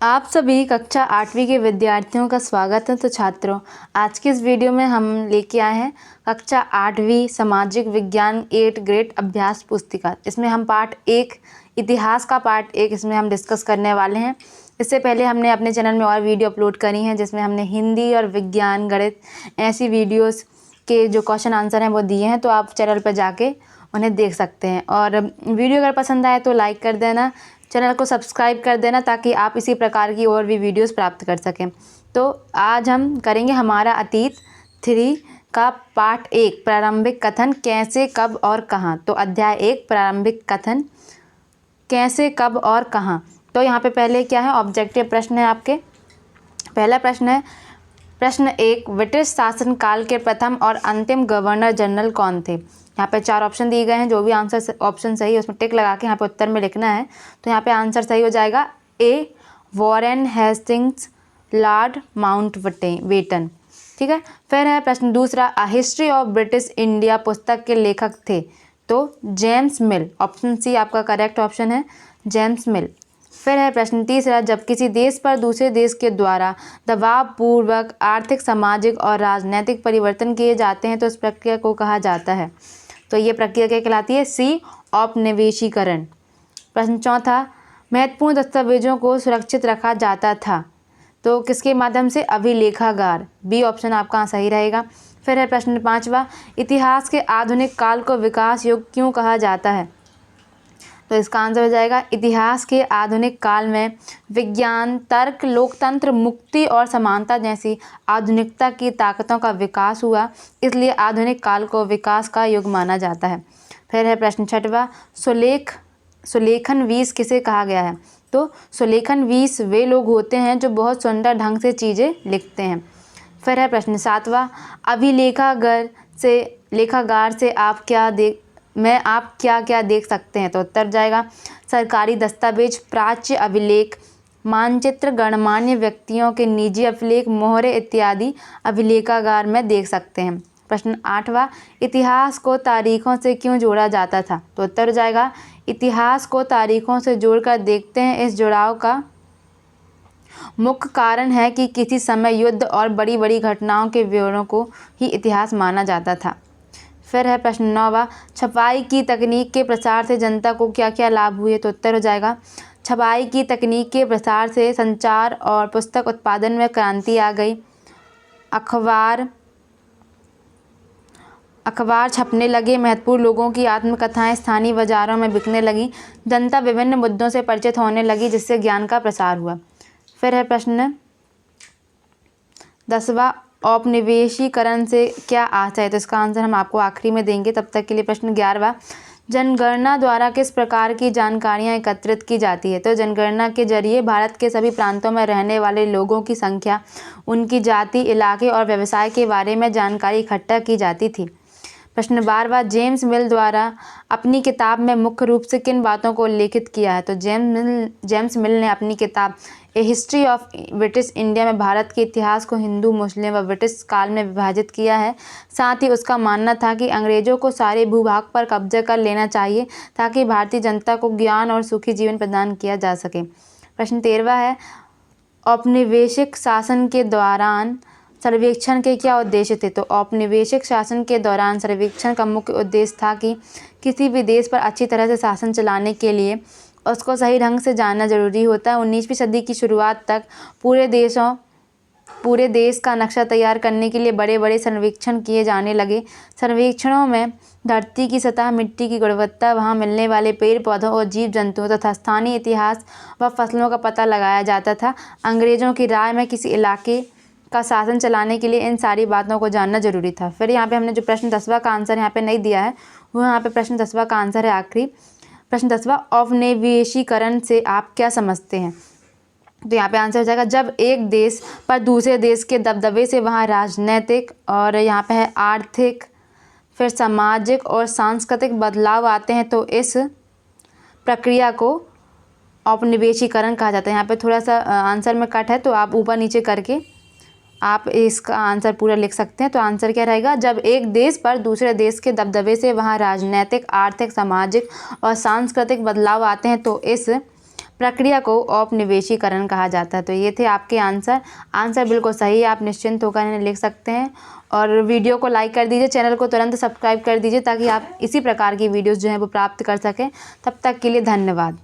आप सभी कक्षा 8वीं के विद्यार्थियों का स्वागत है। तो छात्रों, आज की इस वीडियो में हम लेके आए हैं कक्षा 8वीं सामाजिक विज्ञान 8 ग्रेड अभ्यास पुस्तिका। इसमें हम पार्ट 1 इतिहास का पार्ट 1 इसमें हम डिस्कस करने वाले हैं। इससे पहले हमने अपने चैनल में और वीडियो अपलोड करी हैं जिसमें हमने हिंदी और विज्ञान गणित ऐसी वीडियोज़ के जो क्वेश्चन आंसर हैं वो दिए हैं, तो आप चैनल पर जाके उन्हें देख सकते हैं। और वीडियो अगर पसंद आए तो लाइक कर देना, चैनल को सब्सक्राइब कर देना ताकि आप इसी प्रकार की और भी वीडियोस प्राप्त कर सकें। तो आज हम करेंगे हमारा अतीत 3 का पार्ट 1 प्रारंभिक कथन कैसे कब और कहाँ। तो अध्याय 1 प्रारंभिक कथन कैसे कब और कहाँ। तो यहाँ पे पहले क्या है, ऑब्जेक्टिव प्रश्न है आपके। पहला प्रश्न है, प्रश्न 1, ब्रिटिश शासनकाल के प्रथम और अंतिम गवर्नर जनरल कौन थे। यहाँ पे 4 ऑप्शन दिए गए हैं, जो भी आंसर ऑप्शन सही है उसमें टिक लगा के यहाँ पे उत्तर में लिखना है। तो यहाँ पे आंसर सही हो जाएगा ए, वॉरेन हेस्टिंग्स, लॉर्ड माउंटबेटन। ठीक है। फिर है प्रश्न दूसरा, a history of British India पुस्तक के लेखक थे। तो जेम्स मिल, ऑप्शन सी आपका करेक्ट ऑप्शन है, जेम्स मिल। फिर है प्रश्न तीसरा, जब किसी देश पर दूसरे देश के द्वारा दबाव पूर्वक आर्थिक, सामाजिक और राजनीतिक परिवर्तन किए जाते हैं तो इस प्रक्रिया को कहा जाता है। तो ये प्रक्रिया क्या कहलाती है, सी, औपनिवेशीकरण। प्रश्न चौथा, महत्वपूर्ण दस्तावेजों को सुरक्षित रखा जाता था तो किसके माध्यम से, अभिलेखागार। बी ऑप्शन आपका सही रहेगा। फिर है प्रश्न पाँचवा, इतिहास के आधुनिक काल को विकास युग क्यों कहा जाता है। तो इसका आंसर हो जाएगा, इतिहास के आधुनिक काल में विज्ञान, तर्क, लोकतंत्र, मुक्ति और समानता जैसी आधुनिकता की ताकतों का विकास हुआ, इसलिए आधुनिक काल को विकास का युग माना जाता है। फिर है प्रश्न छठवां, सुलेखनवीस किसे कहा गया है। तो सुलेखनवीस वे लोग होते हैं जो बहुत सुंदर ढंग से चीज़ें लिखते हैं। फिर है प्रश्न सातवां, लेखागार से आप क्या क्या देख सकते हैं। तो उत्तर जाएगा, सरकारी दस्तावेज, प्राच्य अभिलेख, मानचित्र, गणमान्य व्यक्तियों के निजी अभिलेख, मोहरे इत्यादि अभिलेखागार में देख सकते हैं। प्रश्न आठवां, इतिहास को तारीखों से क्यों जोड़ा जाता था। तो उत्तर हो जाएगा, इतिहास को तारीखों से जोड़कर देखते हैं। इस जुड़ाव का मुख्य कारण है कि किसी समय युद्ध और बड़ी बड़ी घटनाओं के विवरणों को ही इतिहास माना जाता था। फिर है प्रश्न नौवां, छपाई की तकनीक के प्रसार से जनता को क्या क्या लाभ हुए। तो उत्तर हो जाएगा, छपाई की तकनीक के प्रसार से संचार और पुस्तक उत्पादन में क्रांति आ गई। अखबार छपने लगे, महत्वपूर्ण लोगों की आत्मकथाएं स्थानीय बाजारों में बिकने लगी, जनता विभिन्न मुद्दों से परिचित होने लगी जिससे ज्ञान का प्रसार हुआ। फिर है प्रश्न 10वां, औपनिवेशीकरण से क्या आशय है। तो इसका आंसर हम आपको आखिरी में देंगे। तब तक के लिए प्रश्न 11वां, जनगणना द्वारा किस प्रकार की जानकारियां एकत्रित की जाती है। तो जनगणना के जरिए भारत के सभी प्रांतों में रहने वाले लोगों की संख्या, उनकी जाति, इलाके और व्यवसाय के बारे में जानकारी इकट्ठा की जाती थी। प्रश्न 12वां, जेम्स मिल द्वारा अपनी किताब में मुख्य रूप से किन बातों को उल्लेखित किया है। तो जेम्स मिल ने अपनी किताब ए हिस्ट्री ऑफ ब्रिटिश इंडिया में भारत के इतिहास को हिंदू, मुस्लिम व ब्रिटिश काल में विभाजित किया है। साथ ही उसका मानना था कि अंग्रेजों को सारे भूभाग पर कब्जा कर लेना चाहिए ताकि भारतीय जनता को ज्ञान और सुखी जीवन प्रदान किया जा सके। प्रश्न 13वां है, औपनिवेशिक शासन के दौरान सर्वेक्षण के क्या उद्देश्य थे। तो औपनिवेशिक शासन के दौरान सर्वेक्षण का मुख्य उद्देश्य था कि किसी भी देश पर अच्छी तरह से शासन चलाने के लिए उसको सही ढंग से जानना जरूरी होता है। 19वीं सदी की शुरुआत तक पूरे देश का नक्शा तैयार करने के लिए बड़े बड़े सर्वेक्षण किए जाने लगे। सर्वेक्षणों में धरती की सतह, मिट्टी की गुणवत्ता, वहाँ मिलने वाले पेड़ पौधों और जीव जंतुओं तथा स्थानीय इतिहास व फसलों का पता लगाया जाता था। अंग्रेजों की राय में किसी इलाके का शासन चलाने के लिए इन सारी बातों को जानना जरूरी था। फिर यहाँ पे हमने जो प्रश्न 10वां का आंसर यहाँ पे नहीं दिया है, वो यहाँ पे प्रश्न 10वां का आंसर है आखिरी। प्रश्न 10वां, औपनिवेशीकरण से आप क्या समझते हैं। तो यहाँ पे आंसर हो जाएगा, जब एक देश पर दूसरे देश के दबदबे से वहाँ राजनीतिक और यहाँ पे है आर्थिक, फिर सामाजिक और सांस्कृतिक बदलाव आते हैं तो इस प्रक्रिया को औपनिवेशीकरण कहा जाता है। यहाँ पे थोड़ा सा आंसर में कट है तो आप ऊपर नीचे करके आप इसका आंसर पूरा लिख सकते हैं। तो आंसर क्या रहेगा, जब एक देश पर दूसरे देश के दबदबे से वहाँ राजनीतिक, आर्थिक, सामाजिक और सांस्कृतिक बदलाव आते हैं तो इस प्रक्रिया को औपनिवेशीकरण कहा जाता है। तो ये थे आपके आंसर बिल्कुल सही है, आप निश्चिंत होकर इन्हें लिख सकते हैं। और वीडियो को लाइक कर दीजिए, चैनल को तुरंत सब्सक्राइब कर दीजिए ताकि आप इसी प्रकार की वीडियोज़ जो हैं वो प्राप्त कर सकें। तब तक के लिए धन्यवाद।